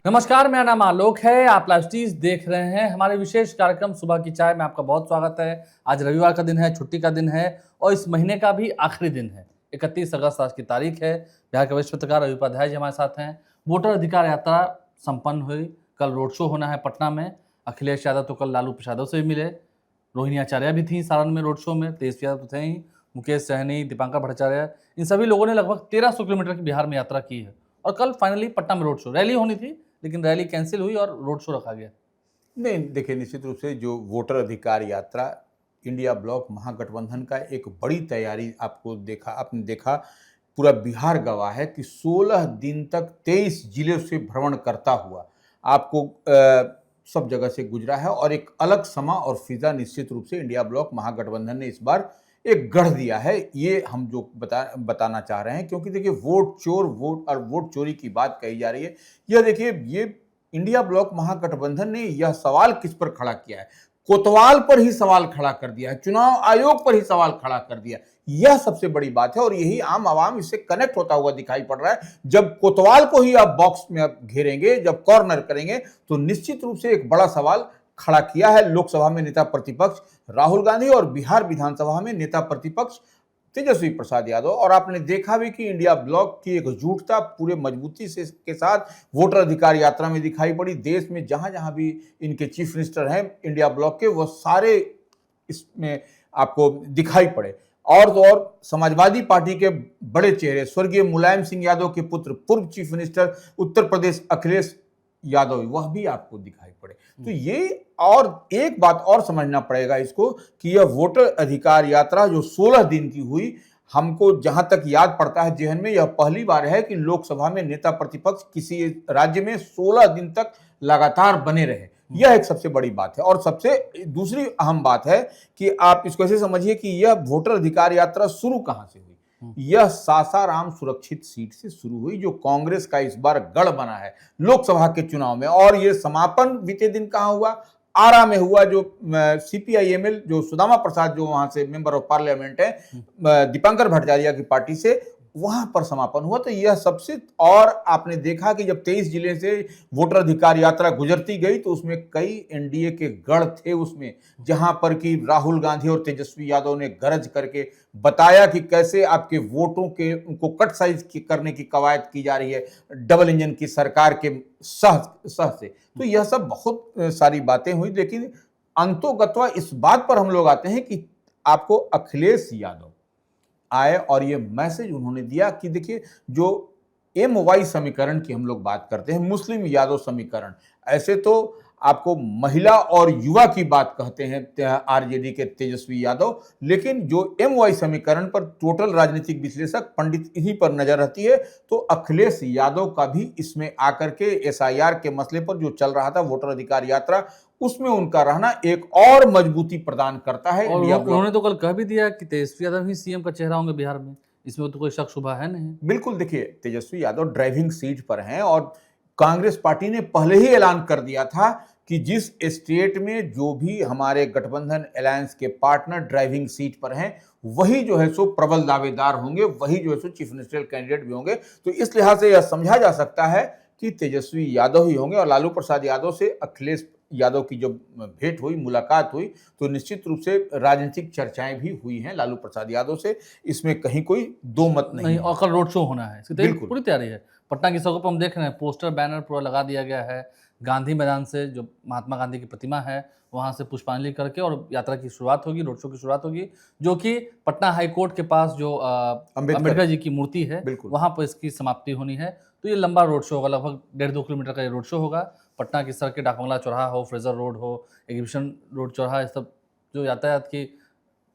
नमस्कार, मेरा नाम आलोक है। आप लाइव देख रहे हैं। हमारे विशेष कार्यक्रम सुबह की चाय में आपका बहुत स्वागत है। आज रविवार का दिन है, छुट्टी का दिन है और इस महीने का भी आखिरी दिन है। 31 अगस्त आज की तारीख है। बिहार के वरिष्ठ पत्रकार रवि उपाध्याय जी हमारे साथ हैं। वोटर अधिकार यात्रा संपन्न हुई। कल रोड शो होना है पटना में। अखिलेश यादव तो कल लालू प्रसाद से भी मिले। रोहिणी आचार्य भी थी सारण में रोड शो में। तेजस्वी यादव तो थे ही, मुकेश सहनी, दीपांकर भट्टाचार्य, इन सभी लोगों ने लगभग 1300 किलोमीटर की बिहार में यात्रा की है। और कल फाइनली पटना में रोड शो, रैली होनी थी लेकिन रैली कैंसिल हुई और रोड शो रखा गया। नहीं, देखिए, निश्चित रूप से जो वोटर अधिकार यात्रा इंडिया ब्लॉक महागठबंधन का एक बड़ी तैयारी आपने देखा। पूरा बिहार गवाह है कि 16 दिन तक 23 जिलों से भ्रमण करता हुआ आपको सब जगह से गुजरा है और एक अलग समा और फिजा निश्चित रूप से इंडिया ब्लॉक महागठबंधन ने इस बार एक गढ़ दिया है। ये हम जो बताना चाह रहे हैं, क्योंकि देखिए, वोट चोरी की बात कही जा रही है। यह देखिए, ये इंडिया ब्लॉक महागठबंधन ने यह सवाल किस पर खड़ा किया है? कोतवाल पर ही सवाल खड़ा कर दिया है, चुनाव आयोग पर ही सवाल खड़ा कर दिया। यह सबसे बड़ी बात है और यही आम आवाम इससे कनेक्ट होता हुआ दिखाई पड़ रहा है। जब कोतवाल को ही आप बॉक्स में आप घेरेंगे, जब कॉर्नर करेंगे, तो निश्चित रूप से एक बड़ा सवाल खड़ा किया है लोकसभा में नेता प्रतिपक्ष राहुल गांधी और बिहार विधानसभा में नेता प्रतिपक्ष तेजस्वी प्रसाद यादव। और आपने देखा भी कि इंडिया ब्लॉक की एकजुटता पूरे मजबूती से के साथ वोटर अधिकार यात्रा में दिखाई पड़ी। देश में जहां जहां भी इनके चीफ मिनिस्टर हैं इंडिया ब्लॉक के, वो सारे इसमें आपको दिखाई पड़े। और तो और समाजवादी पार्टी के बड़े चेहरे स्वर्गीय मुलायम सिंह यादव के पुत्र, पूर्व चीफ मिनिस्टर उत्तर प्रदेश अखिलेश यादव, वह भी आपको दिखाई पड़े। तो ये, और एक बात और समझना पड़ेगा इसको कि यह वोटर अधिकार यात्रा जो 16 दिन की हुई, हमको जहां तक याद पड़ता है जेहन में, यह पहली बार है कि लोकसभा में नेता प्रतिपक्ष किसी राज्य में 16 दिन तक लगातार बने रहे। यह एक सबसे बड़ी बात है। और सबसे दूसरी अहम बात है कि आप इसको ऐसे समझिए कि यह वोटर अधिकार यात्रा शुरू कहां से हुई। यह सासाराम सुरक्षित सीट से शुरू हुई, जो कांग्रेस का इस बार गढ़ बना है लोकसभा के चुनाव में। और यह समापन बीते दिन कहां हुआ? आरा में हुआ, जो CPIML, जो सुदामा प्रसाद, जो वहां से मेंबर ऑफ पार्लियामेंट है दीपांकर भट्टाचार्य की पार्टी से, वहां पर समापन हुआ। तो यह सबसे, और आपने देखा कि जब 23 जिले से वोटर अधिकार यात्रा गुजरती गई तो उसमें कई NDA के गढ़ थे उसमें, जहां पर कि राहुल गांधी और तेजस्वी यादव ने गरज करके बताया कि कैसे आपके वोटों के उनको कट साइज करने की कवायद की जा रही है डबल इंजन की सरकार के सह से। तो यह सब बहुत सारी बातें हुई, लेकिन अंतोगत्वा इस बात पर हम लोग आते हैं कि आपको अखिलेश यादव आए और ये मैसेज उन्होंने दिया कि देखिए, जो MY समीकरण की हम लोग बात करते हैं, मुस्लिम यादव समीकरण, ऐसे तो आपको महिला और युवा की बात कहते हैं RJD के तेजस्वी यादव, लेकिन जो MY समीकरण पर टोटल राजनीतिक विश्लेषक पंडित इन्हीं पर नजर रहती है। तो अखिलेश यादव का भी इसमें आकर के SIR के मसले पर जो चल रहा था वोटर अधिकार यात्रा, उसमें उनका रहना एक और मजबूती प्रदान करता है। और उन्होंने तो कल कह भी दिया कि तेजस्वी यादव ही CM का चेहरा होंगे बिहार में। इसमें तो कोई शक शुबा है नहीं। बिल्कुल, देखिए, तेजस्वी यादव ड्राइविंग सीट पर हैं और कांग्रेस पार्टी ने पहले ही ऐलान कर दिया था कि जिस स्टेट में जो भी हमारे गठबंधन अलायंस के पार्टनर ड्राइविंग सीट पर हैं, वही जो है सो प्रबल दावेदार होंगे, वही जो है सो चीफ मिनिस्टर कैंडिडेट भी होंगे। तो इस लिहाज से यह समझा जा सकता है कि तेजस्वी यादव ही होंगे। और लालू प्रसाद यादव से अखिलेश यादव की जब भेंट हुई, मुलाकात हुई, तो निश्चित रूप से राजनीतिक चर्चाएं भी हुई हैं लालू प्रसाद यादव से, इसमें कहीं कोई दो मत नहीं है। और कल रोड शो होना है, इसकी बिल्कुल पूरी तैयारी है। पटना की सड़कों पर हम देख रहे हैं, पोस्टर बैनर पूरा लगा दिया गया है। गांधी मैदान से, जो महात्मा गांधी की प्रतिमा है, वहां से पुष्पांजलि करके और यात्रा की शुरुआत होगी, रोड शो की शुरुआत होगी, जो कि पटना हाई कोर्ट के पास जो अम्बेडकर जी की मूर्ति है, वहां पर इसकी समाप्ति होनी है। तो ये लंबा रोड शो होगा, लगभग 1.5-2 किलोमीटर का ये रोड शो होगा। पटना की सड़कें, डाकबंगला चौराहा हो, फ्रेजर रोड हो, एग्जीबिशन रोड चौराहा, सब जो यातायात की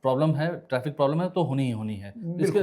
प्रॉब्लम है, ट्रैफिक प्रॉब्लम है, तो होनी ही होनी है। इसके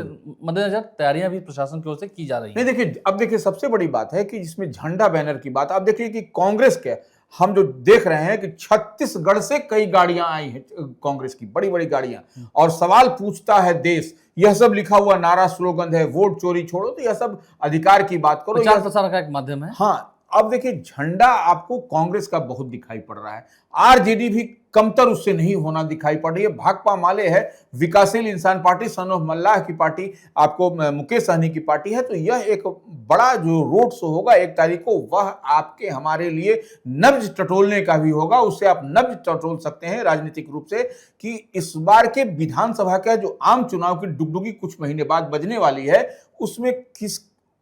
मद्देनजर तैयारियां भी प्रशासन की ओर से की जा रही हैं। नहीं, देखिए, अब देखिए, सबसे बड़ी बात है कि जिसमें झंडा बैनर की बात, आप देखिए कि कांग्रेस के हम जो देख रहे हैं कि छत्तीसगढ़ से कई गाड़ियां आई हैं, कांग्रेस की बड़ी बड़ी गाड़ियां, और सवाल पूछता है देश, यह सब लिखा हुआ नारा स्लोगन है, वोट चोरी छोड़ो, तो यह सब अधिकार की बात करो, प्रचार प्रसार का एक माध्यम है। हाँ, अब देखिए, झंडा आपको कांग्रेस का बहुत दिखाई पड़ रहा है। RJD भी कमतर उससे नहीं होना दिखाई पड़ रही है। भाकपा माले है, विकासशील इंसान पार्टी, सन ऑफ मल्लाह की पार्टी, आपको मुकेश सहनी की पार्टी है। तो यह एक बड़ा जो रोड शो होगा 1 तारीख को, वह आपके हमारे लिए नब्ज टटोलने का भी होगा। उससे आप नब्ज टटोल सकते हैं राजनीतिक रूप से कि इस बार के विधानसभा का जो आम चुनाव की डुगडुगी कुछ महीने बाद बजने वाली है, उसमें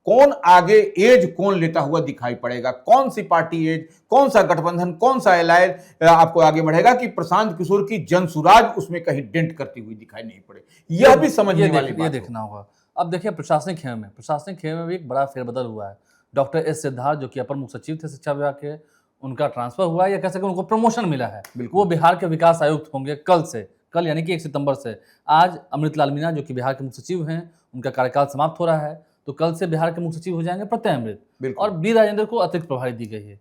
कौन आगे एज कौन लेता हुआ दिखाई पड़ेगा, कौन सी पार्टी एज, कौन सा गठबंधन, कौन सा एलायंस आपको आगे बढ़ेगा कि प्रशांत किशोर की जनसुराज उसमें कहीं डेंट करती हुई दिखाई नहीं पड़े। यह भी समझने वाली बात ये देखना होगा। अब देखिए प्रशासनिक खेमे में भी एक बड़ा फेरबदल हुआ है। डॉक्टर एस सिद्धार्थ जो कि अपर मुख्य सचिव थे शिक्षा विभाग के, उनका ट्रांसफर हुआ है या कह सकें उनको प्रमोशन मिला है। वो बिहार के विकास आयुक्त होंगे कल यानी कि 1 सितंबर से। आज अमृतलाल मीणा जो कि बिहार के मुख्य सचिव हैं, उनका कार्यकाल समाप्त हो रहा है, तो कल से बिहार के मुख्य सचिव हो जाएंगे प्रत्यय अमृत, और बी राजेंद्र को अतिरिक्त प्रभारी दी गई है।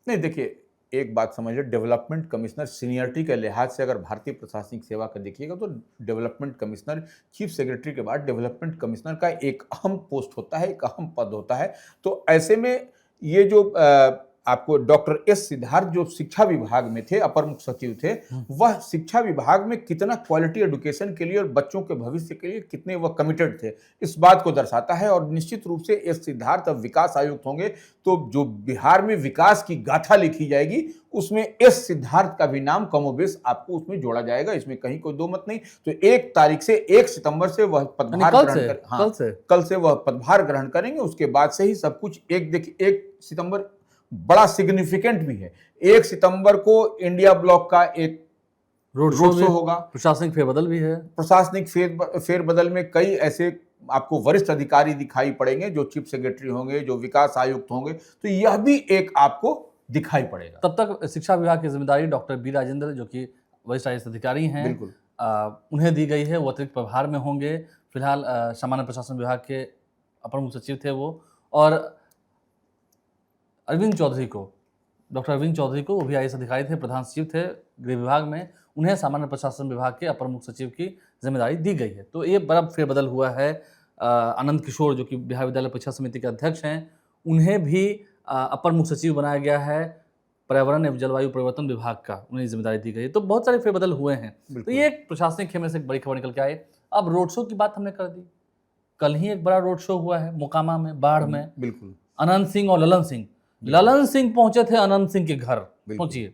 नहीं देखिए, एक बात समझिए, डेवलपमेंट कमिश्नर सीनियरिटी के लिहाज से अगर भारतीय प्रशासनिक सेवा का देखिएगा तो डेवलपमेंट कमिश्नर चीफ सेक्रेटरी के बाद डेवलपमेंट कमिश्नर का एक अहम पोस्ट होता है, एक अहम पद होता है। तो ऐसे में ये जो आपको डॉक्टर एस सिद्धार्थ जो शिक्षा विभाग में थे, अपर मुख्य सचिव थे, वह शिक्षा विभाग में कितना क्वालिटी एजुकेशन के लिए और बच्चों के भविष्य के लिए कितने वह कमिटेड थे, इस बात को दर्शाता है। और निश्चित रूप से एस सिद्धार्थ अब विकास आयुक्त होंगे, तो जो बिहार में विकास की गाथा लिखी जाएगी उसमें एस सिद्धार्थ का भी नाम कमोबेश आपको उसमें जोड़ा जाएगा, इसमें कहीं कोई दो मत नहीं। तो 1 तारीख से 1 सितंबर से वह पदभार कल से वह पदभार ग्रहण करेंगे। उसके बाद से ही सब कुछ 1 सितंबर बड़ा सिग्निफिकेंट भी है। 1 सितंबर को इंडिया ब्लॉक का एक रोड शो होगा। प्रशासनिक फेरबदल भी है। प्रशासनिक फेरबदल में कई ऐसे आपको वरिष्ठ अधिकारी दिखाई पड़ेंगे जो चीफ सेक्रेटरी होंगे, जो विकास आयुक्त होंगे, तो यह भी एक आपको दिखाई पड़ेगा। तब तक शिक्षा विभाग की जिम्मेदारी डॉक्टर बी राजेंद्र जो कि वरिष्ठ IAS अधिकारी हैं, बिल्कुल उन्हें दी गई है। वो अतिरिक्त प्रभार में होंगे। फिलहाल सामान्य प्रशासन विभाग के अपर मुख्य सचिव थे वो, और डॉक्टर अरविंद चौधरी को, वो भी IAS अधिकारी थे, प्रधान सचिव थे गृह विभाग में, उन्हें सामान्य प्रशासन विभाग के अपर मुख्य सचिव की जिम्मेदारी दी गई है। तो ये बड़ा फेरबदल हुआ है। आनंद किशोर जो कि बिहार विद्यालय परीक्षा समिति के अध्यक्ष हैं, उन्हें भी अपर मुख्य सचिव बनाया गया है पर्यावरण एवं जलवायु परिवर्तन विभाग का, उन्हें जिम्मेदारी दी गई है। तो बहुत सारे फेरबदल हुए हैं। तो ये एक प्रशासनिक खेमे से एक बड़ी खबर निकल के आए। अब रोड शो की बात हमने कर दी। कल ही एक बड़ा रोड शो हुआ है मोकामा में, बाढ़ में। बिल्कुल अनंत सिंह और ललन सिंह पहुंचे थे अनंत सिंह के घर। पहुंचिए,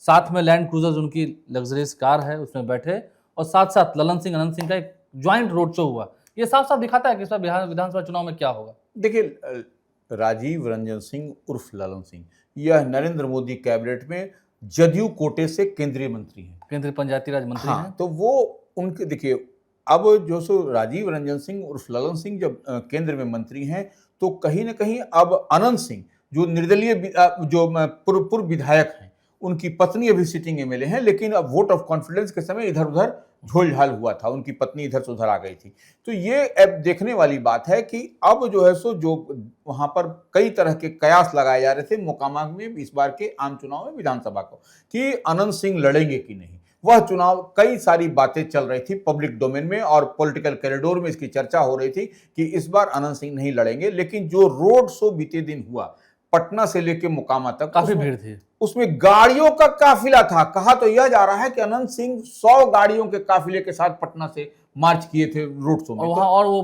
साथ में लैंड क्रूजर उनकी लग्जरियस कार है, उसमें बैठे, और साथ साथ ललन सिंह अनंत सिंह का एक ज्वाइंट रोड शो हुआ। ये साफ साफ दिखाता है कि इस बार बिहार विधानसभा चुनाव में क्या होगा। देखिए, राजीव रंजन सिंह उर्फ ललन सिंह, यह नरेंद्र मोदी कैबिनेट में जदयू कोटे से केंद्रीय मंत्री हैं, केंद्रीय पंचायती राज मंत्री हैं। तो वो उनके देखिए, अब जो सो राजीव रंजन सिंह उर्फ ललन सिंह जब केंद्र में मंत्री हैं, तो कहीं ना कहीं अब अनंत सिंह जो निर्दलीय जो पूर्व विधायक हैं, उनकी पत्नी अभी सिटिंग MLA हैं, लेकिन अब वोट ऑफ कॉन्फिडेंस के समय इधर उधर झोलझाल हुआ था, उनकी पत्नी इधर से उधर आ गई थी। तो ये अब देखने वाली बात है कि अब जो है सो जो वहां पर कई तरह के कयास लगाए जा रहे थे मोकामा में इस बार के आम चुनाव में विधानसभा को, कि अनंत सिंह लड़ेंगे कि नहीं। वह चुनाव, कई सारी बातें चल रही थी पब्लिक डोमेन में और पॉलिटिकल कॉरिडोर में इसकी चर्चा हो रही थी कि इस बार अनंत सिंह नहीं लड़ेंगे। लेकिन जो रोड शो बीते दिन हुआ पटना से लेकर मोकामा तक, काफी भीड़ थी, उसमें गाड़ियों का काफिला था। कहा तो यह जा रहा है कि अनंत सिंह 100 गाड़ियों के काफिले के साथ पटना से मार्च किए थे रोड शो में, और वो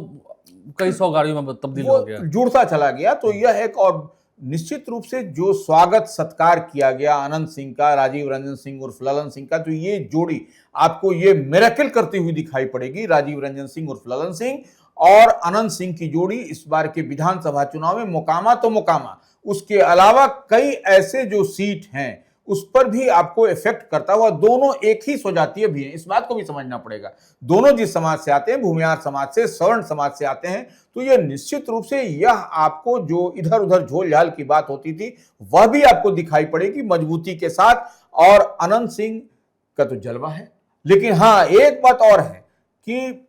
कई 100 गाड़ियों में तब्दील हो गया, जुड़ता चला गया। तो यह एक, और निश्चित रूप से जो स्वागत सत्कार किया गया अनंत सिंह का, राजीव रंजन सिंह उर्फ ललन सिंह का, तो ये जोड़ी आपको ये मिरेकल करती हुई दिखाई पड़ेगी। राजीव रंजन सिंह उर्फ ललन सिंह और अनंत सिंह की जोड़ी इस बार के विधानसभा चुनाव में मोकामा तो मोकामा, उसके अलावा कई ऐसे जो सीट हैं उस पर भी आपको इफेक्ट करता हुआ, दोनों एक ही स्वजातीय भी हैं, इस बात को भी समझना पड़ेगा। दोनों जिस समाज से आते हैं, भूमिहार समाज से, सवर्ण समाज से आते हैं, तो यह निश्चित रूप से यह आपको जो इधर उधर झोल-झाल की बात होती थी वह भी आपको दिखाई पड़ेगी मजबूती के साथ। और अनंत सिंह का तो जलवा है। लेकिन हाँ, एक बात और है कि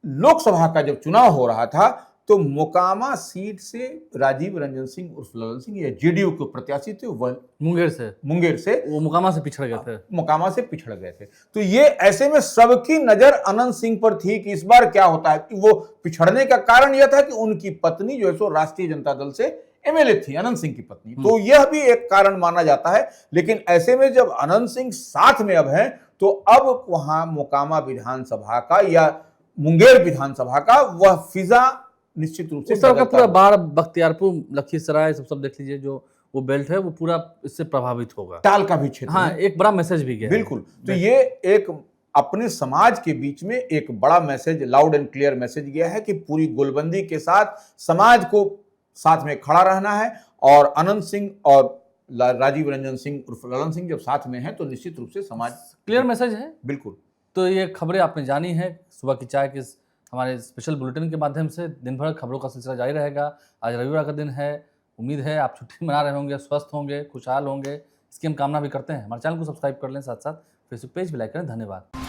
लोकसभा का जब चुनाव हो रहा था तो मोकामा सीट से राजीव रंजन सिंह उर्फ ललन सिंह या जेडीयू के प्रत्याशी थे, वह मुंगेर से वो मोकामा से पिछड़ गए थे। तो ये ऐसे में सबकी नजर अनंत सिंह पर थी कि इस बार क्या होता है। कि वो पिछड़ने का कारण यह था कि उनकी पत्नी जो है सो राष्ट्रीय जनता दल से एमएलए थी अनंत सिंह की पत्नी, तो यह भी एक कारण माना जाता है। लेकिन ऐसे में जब अनंत सिंह साथ में अब हैं, तो अब वहां मोकामा विधानसभा का या मुंगेर विधानसभा का वह फिजा निश्चित रूप से उस तरह का बदलता पूरा हुआ। बाढ़ बख्तियारपुर लखीसराय सब देख लीजिए, जो वो बेल्ट है वो पूरा इससे प्रभावित होगा। टाल का भी क्षेत्र हाँ, है। एक बड़ा मैसेज भी गया है। बिल्कुल, तो ये एक अपने समाज के बीच में एक बड़ा message, loud and clear message गया है कि पूरी गोलबंदी के साथ समाज को साथ में खड़ा रहना है। और अनंत सिंह और राजीव रंजन सिंह उर्फ ललन सिंह जब साथ में हैं तो निश्चित रूप से समाज क्लियर मैसेज है। बिल्कुल। तो ये खबरें आपने जानी है सुबह की चाय के हमारे स्पेशल बुलेटिन के माध्यम से। दिन भर खबरों का सिलसिला जारी रहेगा। आज रविवार का दिन है, उम्मीद है आप छुट्टी मना रहे होंगे, स्वस्थ होंगे, खुशहाल होंगे, इसकी हम कामना भी करते हैं। हमारे चैनल को सब्सक्राइब कर लें, साथ साथ फेसबुक पेज भी लाइक करें। धन्यवाद।